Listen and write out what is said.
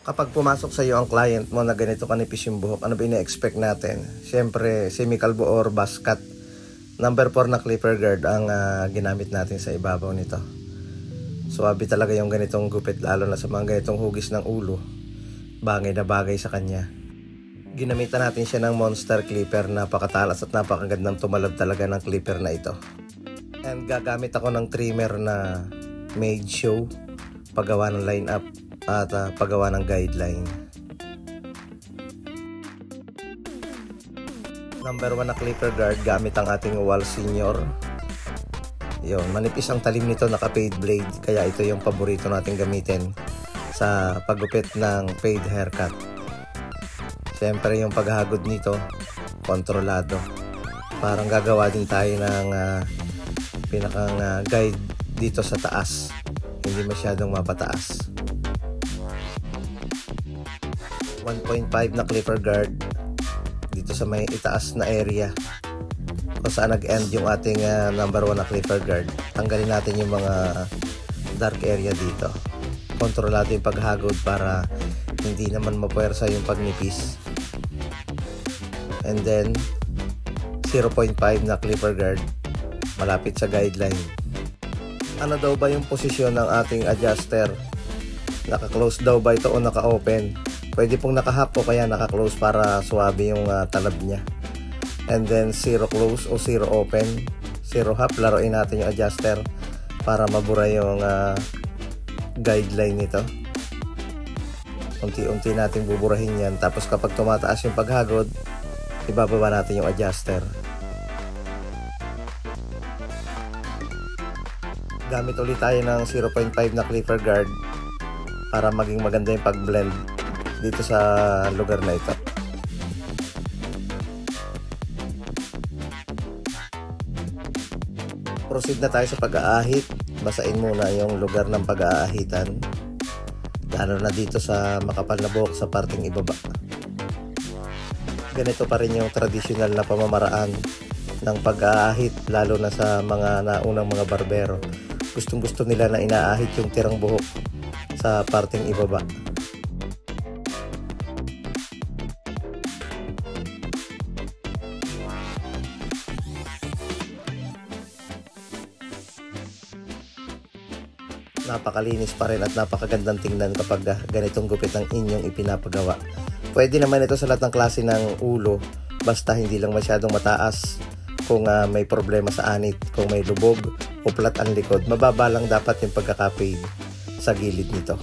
Kapag pumasok sa iyo ang client mo na ganito kanipis yung buhok, ano ba ina-expect natin? Siyempre, semi-kalbo or buzz cut. Number 4 na clipper guard ang ginamit natin sa ibabaw nito. Suwabe talaga yung ganitong gupit, lalo na sa mga ganitong hugis ng ulo. Bagay na bagay sa kanya. Ginamitan natin siya ng monster clipper, napakatalas at napakagandang tumalab talaga ng clipper na ito. And gagamit ako ng trimmer na made show, paggawa ng line up at paggawa ng guideline. Number 1 na clipper guard, gamit ang ating Wall Senior. Yun, manipis ang talim nito, naka fade blade, kaya ito yung paborito nating gamitin sa paggupit ng fade haircut. Siyempre yung paghagod nito, kontrolado. Parang gagawa din tayo ng pinakang guide dito sa taas, hindi masyadong mapataas. 1.5 na clipper guard dito sa may itaas na area kung saan nag-end yung ating number 1 na clipper guard. Tanggalin natin yung mga dark area dito. Kontrolado yung paghagod para hindi naman mapuwersa yung pagnipis. And then 0.5 na clipper guard malapit sa guideline. Ano daw ba yung posisyon ng ating adjuster? Naka-close daw ba ito o naka-open? Pwede pong naka-half o kaya naka-close para suwabe yung talab niya. And then 0 close o 0 open, 0 half, laruin natin yung adjuster para mabura yung guideline nito. Unti-unti natin buburahin yan, tapos kapag tumataas yung paghagod, ibababa natin yung adjuster. Gamit ulit tayo ng 0.5 na clipper guard para maging maganda yung pag-blend dito sa lugar na ito. Proceed na tayo sa pag-aahit. Basain muna yung lugar ng pag-aahitan, lalo na dito sa makapal na buhok sa parting ibaba. Ganito pa rin yung traditional na pamamaraan ng pag-aahit, lalo na sa mga naunang mga barbero. Gustong gusto nila na inaahit yung tirang buhok sa parting ibaba. Napakalinis pa rin at napakagandang tingnan kapag ganitong gupit ang inyong ipinapagawa. Pwede naman ito sa lahat ng klase ng ulo, basta hindi lang masyadong mataas. Kung may problema sa anit, kung may lubog o flat ang likod, mababa lang dapat yung pagkaka-fade sa gilid nito.